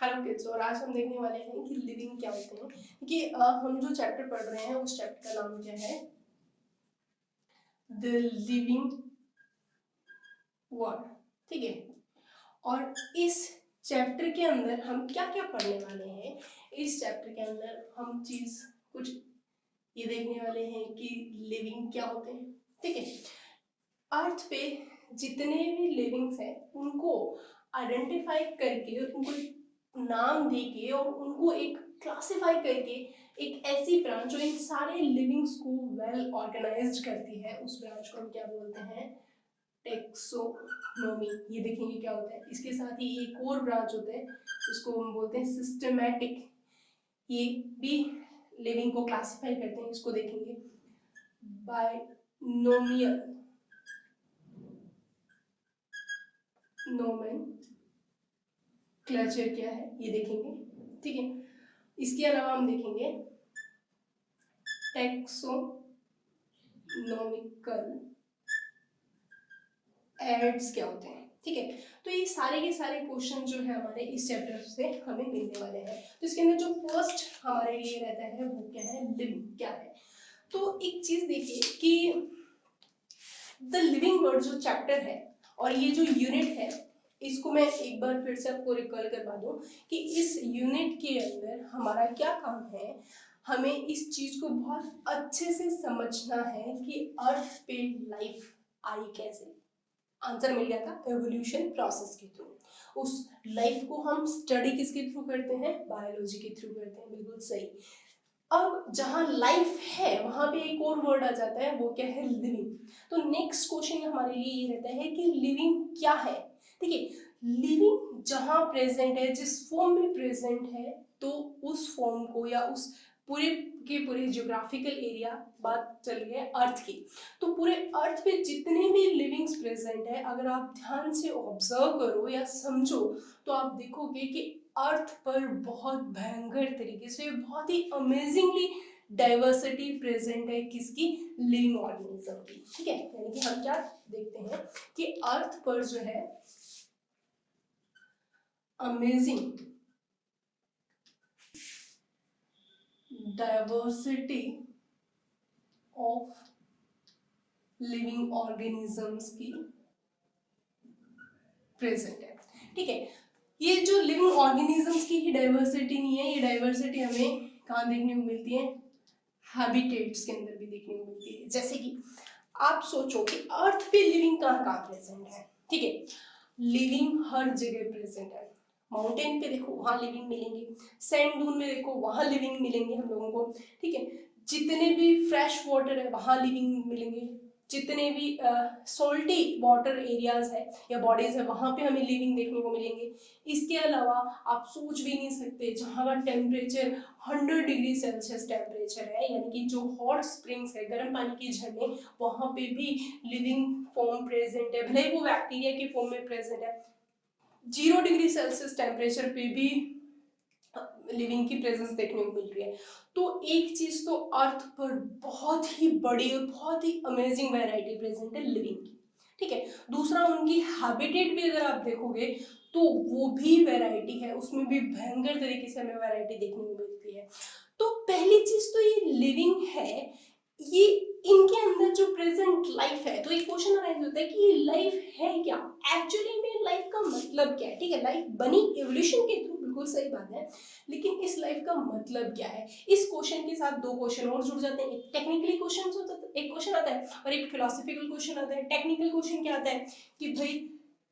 Hello kids, और आज हम देखने वाले हैं कि लिविंग क्या होते हैं। कि हम जो चैप्टर पढ़ रहे हैं उस चैप्टर का नाम क्या है, द लिविंग वर्ल्ड। ठीक है, और इस चैप्टर के अंदर हम क्या क्या पढ़ने वाले हैं। इस चैप्टर के अंदर हम चीज कुछ ये देखने वाले हैं कि लिविंग क्या होते हैं। ठीक है, अर्थ पे जितने भी लिविंग्स हैं उनको आइडेंटिफाई करके, उनको नाम देके और उनको एक क्लासिफाई करके एक ऐसी ब्रांच जो इन सारे लिविंग्स को वेल ऑर्गेनाइज्ड करती है, उस ब्रांच को हम क्या बोलते हैं, टेक्सोनोमी। ये देखेंगे क्या होता है। इसके साथ ही एक और ब्रांच होता है उसको हम बोलते हैं सिस्टमैटिक। ये भी लिविंग को क्लासिफाई करते हैं, इसको देखेंगे। बायनोमियल नोमेनक्लेचर क्या है ये देखेंगे। ठीक है, इसके अलावा हम देखेंगे टेक्सोनोमिकल एड्स क्या होते हैं। ठीक है, तो ये सारे के सारे क्वेश्चन जो है हमारे इस चैप्टर से हमें मिलने वाले हैं। तो इसके अंदर जो फर्स्ट हमारे लिए रहता है वो क्या है, लिविंग क्या है। तो एक चीज देखिए कि द लिविंग वर्ड जो चैप्टर है और ये जो यूनिट है, इसको मैं एक बार फिर से आपको रिकॉल करवा दूं कि इस यूनिट के अंदर हमारा क्या काम है। हमें इस चीज को बहुत अच्छे से समझना है कि अर्थ पे लाइफ आई कैसे। आंसर मिल गया था, एवोल्यूशन प्रोसेस के थ्रू। उस लाइफ को हम स्टडी किसके थ्रू करते हैं, बायोलॉजी के थ्रू करते हैं, बिल्कुल सही। अब जहां लाइफ है वहां पे एक और वर्ड आ जाता है, वो क्या है, लिविंग। तो नेक्स्ट क्वेश्चन हमारे लिए ये रहता है कि लिविंग क्या है। देखिए, लिविंग जहां प्रेजेंट है, जिस फॉर्म में प्रेजेंट है, तो उस फॉर्म को या उस पूरे के पूरे जियोग्राफिकल एरिया, बात चल रही है अर्थ की, तो पूरे अर्थ पे जितने भी लिविंग्स प्रेजेंट है, अगर आप ध्यान से ऑब्जर्व करो या समझो तो आप देखोगे कि अर्थ पर बहुत भयंकर तरीके से, बहुत ही अमेजिंगली डाइवर्सिटी प्रेजेंट है किसकी, लिविंग ऑर्गेनिज्म की। ठीक है, यानी कि हम क्या देखते हैं कि अर्थ पर जो है amazing diversity of living organisms की प्रेजेंट है। ठीक है, ये जो लिविंग ऑर्गेनिजम्स की ही डाइवर्सिटी नहीं है, ये डाइवर्सिटी हमें कहाँ देखने को मिलती है, हैबिटेट्स के अंदर भी देखने को मिलती है। जैसे कि आप सोचो कि अर्थ पे लिविंग कहाँ कहाँ प्रेजेंट है। ठीक है, लिविंग हर जगह प्रेजेंट है। माउंटेन पे देखो वहां लिविंग मिलेंगे, सैंड डून में देखो वहां लिविंग मिलेंगे हम लोगों को। ठीक है, जितने भी फ्रेश वाटर है वहां लिविंग मिलेंगे, जितने भी सोल्टी वाटर एरियाज है या बॉडीज है वहां पे हमें लिविंग देखने को मिलेंगे। इसके अलावा आप सोच भी नहीं सकते, जहां का टेम्परेचर 100 डिग्री सेल्सियस टेम्परेचर है, यानी कि जो हॉट स्प्रिंग्स है, गर्म पानी के झरने, वहां पे भी लिविंग फॉर्म प्रेजेंट है, भले ही वो बैक्टीरिया के फॉर्म में प्रेजेंट है। 0 डिग्री सेल्सियस टेम्परेचर पे भी लिविंग की प्रेजेंस देखने को मिल रही है। तो एक चीज तो अर्थ पर बहुत ही बड़ी और बहुत ही अमेजिंग वैरायटी प्रेजेंट है लिविंग की। ठीक है, दूसरा उनकी हैबिटेट भी अगर आप देखोगे तो वो भी वैरायटी है, उसमें भी भयंकर तरीके से हमें वैरायटी देखने को मिलती है। तो पहली चीज तो ये लिविंग है, ये इनके अंदर जो प्रेजेंट लाइफ है, तो एक क्वेश्चन अराइज होता है कि ये लाइफ है क्या, एक्चुअली में लाइफ का मतलब क्या है। ठीक है, लाइफ बनी एवोल्यूशन के थ्रू, बिल्कुल सही बात है, लेकिन इस लाइफ का मतलब क्या है। इस क्वेश्चन के साथ दो क्वेश्चन और जुड़ जाते हैं, एक टेक्निकली क्वेश्चन होता है, एक क्वेश्चन आता है, और एक फिलोसफिकल क्वेश्चन आता है। टेक्निकल क्वेश्चन क्या आता है कि भाई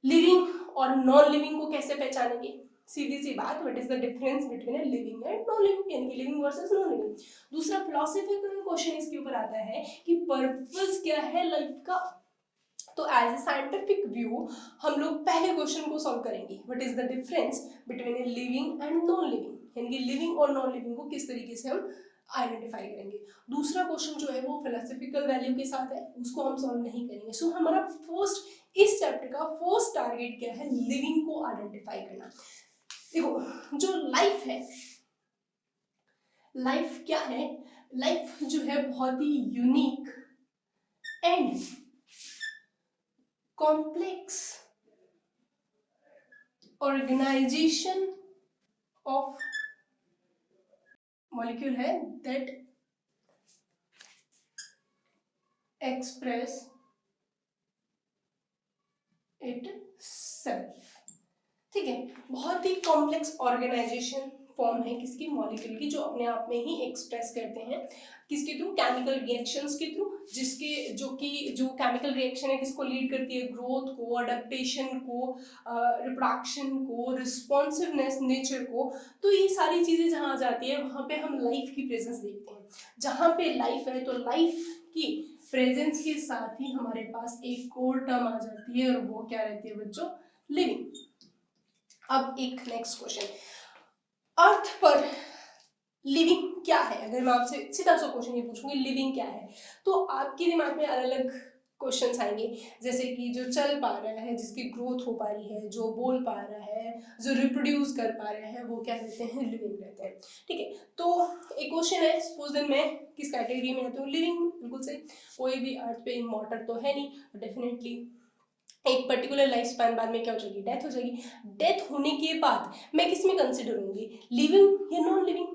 लिविंग और नॉन लिविंग को कैसे पहचानेंगे। सीधी सी बात, what is the difference between a living and non living, यानी कि लिविंग वर्सेस नॉन लिविंग। दूसरा फिलोसफिकल क्वेश्चन इसके ऊपर आता है कि पर्पस क्या है लाइफ का। तो एज ए साइंटिफिक व्यू हम लोग पहले क्वेश्चन को सॉल्व करेंगे, what is the difference between a living and non living, यानी कि लिविंग और नॉन लिविंग को किस तरीके से हम आइडेंटिफाई करेंगे। दूसरा क्वेश्चन जो है वो फिलोसफिकल वैल्यू के साथ है, उसको हम सॉल्व नहीं करेंगे। सो हमारा फर्स्ट, इस चैप्टर का फर्स्ट टारगेट क्या है, लिविंग को आइडेंटिफाई करना। देखो, जो लाइफ है, लाइफ क्या है, लाइफ जो है बहुत ही unique and complex organization of molecule है दैट एक्सप्रेस इट सेल्फ। ठीक है, बहुत ही कॉम्प्लेक्स ऑर्गेनाइजेशन फॉर्म है किसकी, मॉलिक्यूल की, जो अपने आप में ही एक्सप्रेस करते हैं किसके थ्रू, केमिकल रिएक्शंस के थ्रू, जिसके जो केमिकल रिएक्शन है किसको लीड करती है, ग्रोथ को, अडेप्टेशन को, रिप्रोडक्शन को, रिस्पॉन्सिवनेस, नेचर को। तो ये सारी चीजें जहाँ आ जाती है वहां पे हम लाइफ की प्रेजेंस देखते हैं। जहाँ पे लाइफ है तो लाइफ की प्रेजेंस के साथ ही हमारे पास एक और टर्म आ जाती है और वो क्या रहती है बच्चों, लिविंग। अब एक नेक्स्ट क्वेश्चन, अर्थ पर लिविंग क्या है? अगर मैं आपसे सीधा सा क्वेश्चन ये पूछूंगी लिविंग क्या है, तो आपके दिमाग में अलग अलग क्वेश्चंस आएंगे, जैसे कि जो चल पा रहा है, जिसकी ग्रोथ हो पा रही है, जो बोल पा रहा है, जो रिप्रोड्यूस कर पा रहा है, वो क्या रहते हैं, लिविंग रहते हैं। ठीक है, तो एक क्वेश्चन है, सपोज देन मैं किस कैटेगरी में रहती हूँ, लिविंग, बिल्कुल सही। कोई भी अर्थ पे इमॉर्टल तो है नहीं, डेफिनेटली एक पर्टिकुलर लाइफ स्पैन बाद में क्या हो जाएगी, डेथ हो जाएगी। डेथ होने के बाद मैं किस में कंसिडर होंगी, लिविंग या नॉन लिविंग,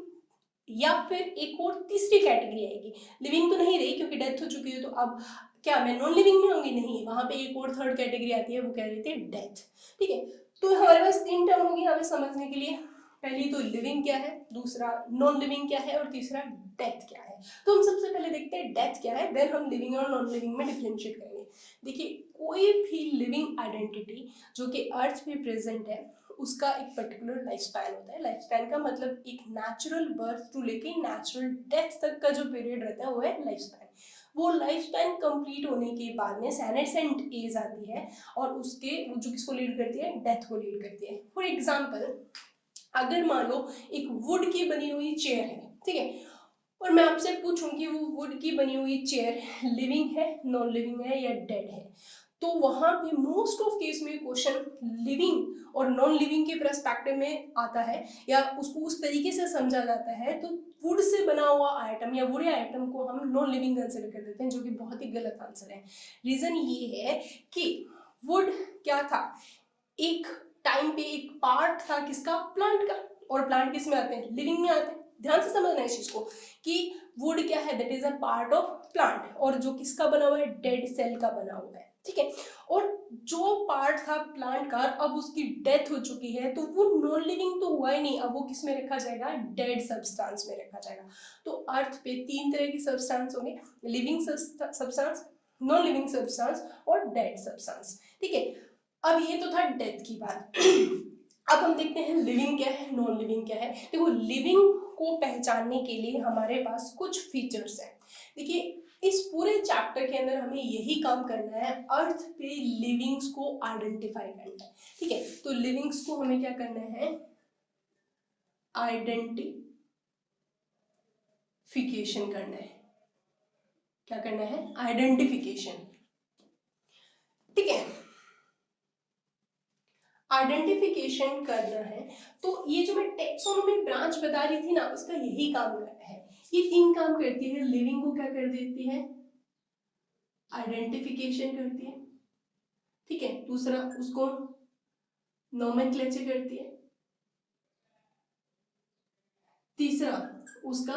या फिर एक और तीसरी कैटेगरी आएगी, लिविंग तो नहीं रही क्योंकि डेथ हो चुकी है, तो अब क्या मैं नॉन लिविंग में होंगी, नहीं, वहां पे एक और थर्ड कैटेगरी आती है, वो क्या रहती है, डेथ। ठीक है, तो हमारे पास तीन टर्म होगी यहाँ पे समझने के लिए, पहली तो लिविंग क्या है, दूसरा नॉन लिविंग क्या है, और तीसरा डेथ क्या है। तो हम सबसे पहले देखते हैं डेथ क्या है, देन हम लिविंग और नॉन लिविंग में डिफरेंशिएट करेंगे। देखिए, कोई भी लिविंग आइडेंटिटी जो कि अर्थ पे प्रेजेंट है उसका एक पर्टिकुलर लाइफ स्पैन होता है। लाइफ स्पैन का मतलब एक नेचुरल बर्थ टू लेके नेचुरल डेथ तक का जो पीरियड रहता है वो है लाइफ स्पैन। वो लाइफ स्पैन कंप्लीट होने के बाद में सेनेसेंट एज आती है और उसके जो किसको लीड करती है, डेथ को लीड करती है। फॉर एग्जाम्पल, अगर मान लो एक वुड की बनी हुई चेयर है, ठीक है, और मैं आपसे पूछूं कि वो वुड की बनी हुई चेयर लिविंग है, नॉन लिविंग है या डेड है, तो वहां पे मोस्ट ऑफ केस में क्वेश्चन लिविंग और नॉन लिविंग के पर्सपेक्टिव में आता है या उसको उस तरीके से समझा जाता है। तो वुड से बना हुआ आइटम या वुड आइटम को हम नॉन लिविंग कंसिडर कर देते हैं, जो कि बहुत ही गलत आंसर है। रीजन ये है कि वुड क्या था, एक टाइम पे एक पार्ट था किसका, प्लांट का, और प्लांट किस में आते हैं, लिविंग में आते हैं। ध्यान से समझना है इस चीज को कि वुड क्या है, that is a part of plant, और जो किसका बना हुआ है, डेड सेल का बना हुआ है। ठीक है, और जो पार्ट था प्लांट का अब उसकी डेथ हो चुकी है, तो वो नॉन लिविंग तो हुआ ही नहीं, अब वो किस में रखा जाएगा, डेड सब्सटेंस में रखा जाएगा। तो अर्थ पे तीन तरह की सब्सटेंस होंगे, living substance, non living substance और डेड सब्सटेंस। ठीक है, अब ये तो था डेथ की बात। अब हम देखते हैं लिविंग क्या है, नॉन लिविंग क्या है। देखो, लिविंग को पहचानने के लिए हमारे पास कुछ फीचर्स हैं। देखिए, इस पूरे चैप्टर के अंदर हमें यही काम करना है, अर्थ पे लिविंग्स को आइडेंटिफाई करना है। ठीक है, तो लिविंग्स को हमें क्या करना है, आइडेंटिफिकेशन करना है। क्या करना है, आइडेंटिफिकेशन। ठीक है, आइडेंटिफिकेशन करना है। तो ये जो मैं टेक्सोनोमी ब्रांच बता रही थी ना, उसका यही काम करना है। ये तीन काम करती है, लिविंग को क्या कर देती है, आइडेंटिफिकेशन करती है। ठीक है, दूसरा उसको नोमेनक्लेचर करती है, तीसरा उसका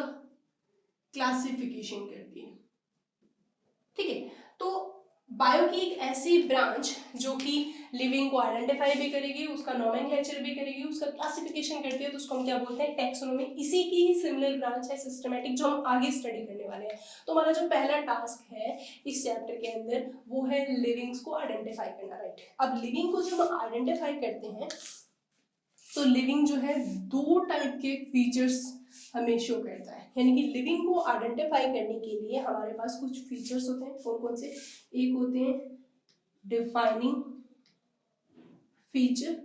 क्लासिफिकेशन करती है। ठीक है, तो बायो की एक ऐसी ब्रांच जो कि लिविंग को आइडेंटिफाई भी करेगी, उसका नोमेनक्लेचर भी करेगी, उसका क्लासिफिकेशन करती है, तो उसको हम क्या बोलते हैं, टैक्सोनॉमी। इसी की ही सिमिलर ब्रांच है सिस्टमैटिक, जो हम आगे स्टडी करने वाले हैं। तो हमारा जो पहला टास्क है इस चैप्टर के अंदर वो है लिविंग्स को आइडेंटिफाई करना, राइट। अब लिविंग को जब हम आइडेंटिफाई करते हैं तो लिविंग जो है दो टाइप के फीचर्स हमें शो करता है, यानी कि लिविंग को आइडेंटिफाई करने के लिए हमारे पास कुछ फीचर्स होते हैं। कौन कौन से, एक होते हैं डिफाइनिंग फीचर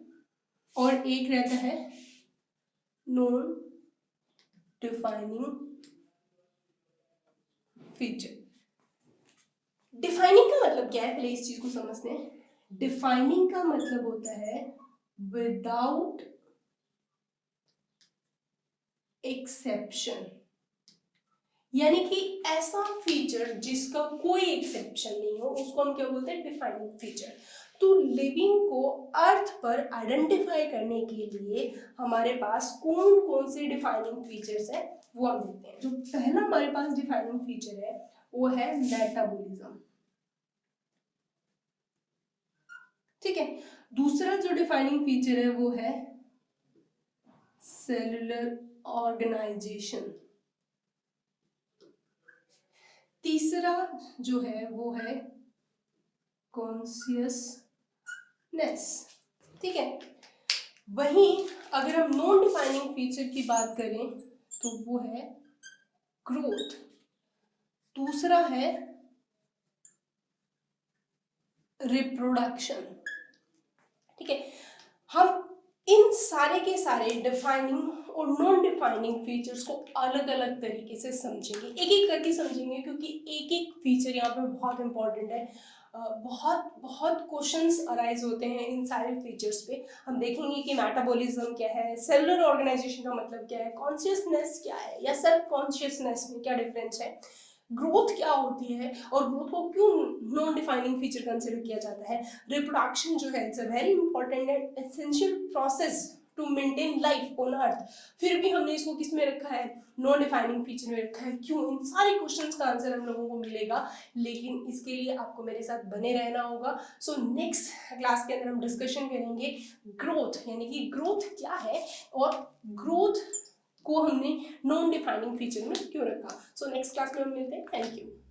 और एक रहता है नॉन डिफाइनिंग फीचर। डिफाइनिंग का मतलब क्या है, पहले इस चीज को समझते हैं। डिफाइनिंग का मतलब होता है विदाउट एक्सेप्शन, यानी कि ऐसा फीचर जिसका कोई एक्सेप्शन नहीं हो, उसको हम क्या बोलते हैं, डिफाइनिंग फीचर। तो लिविंग को अर्थ पर आइडेंटिफाई करने के लिए हमारे पास कौन कौन से डिफाइनिंग फीचर्स है वो हम देखते हैं। जो पहला हमारे पास डिफाइनिंग फीचर है वो है मेटाबॉलिज्म, ठीक है। दूसरा जो डिफाइनिंग फीचर है वो है सेलुलर ऑर्गेनाइजेशन। तीसरा जो है वो है कॉन्शियसनेस, ठीक है। वहीं अगर हम नॉन डिफाइनिंग फीचर की बात करें तो वो है ग्रोथ, दूसरा है रिप्रोडक्शन, ठीक है। हम इन सारे के सारे डिफाइनिंग और नॉन डिफाइनिंग फीचर्स को अलग अलग तरीके से समझेंगे, एक एक करके समझेंगे, क्योंकि एक एक फीचर यहाँ पे बहुत इंपॉर्टेंट है। बहुत बहुत क्वेश्चंस अराइज होते हैं इन सारे फीचर्स पे। हम देखेंगे कि मेटाबॉलिज्म क्या है, सेलुलर ऑर्गेनाइजेशन का मतलब क्या है, कॉन्शियसनेस क्या है या सेल्फ कॉन्शियसनेस में क्या डिफरेंस है, ग्रोथ क्या होती है और ग्रोथ को क्यों नॉन डिफाइनिंग फीचर कंसिडर किया जाता है, रिप्रोडक्शन जो है it's a very important and essential process to maintain life on earth, फिर भी हमने इसको किस में रखा है, नॉन डिफाइनिंग फीचर में रखा है। क्यों? इन सारे क्वेश्चंस का आंसर हम लोगों को मिलेगा, लेकिन इसके लिए आपको मेरे साथ बने रहना होगा। सो नेक्स्ट क्लास के अंदर हम डिस्कशन करेंगे ग्रोथ, यानी कि ग्रोथ क्या है और ग्रोथ को हमने नॉन डिफाइनिंग फीचर में क्यों रखा। सो नेक्स्ट क्लास में हम मिलते हैं। Thank you.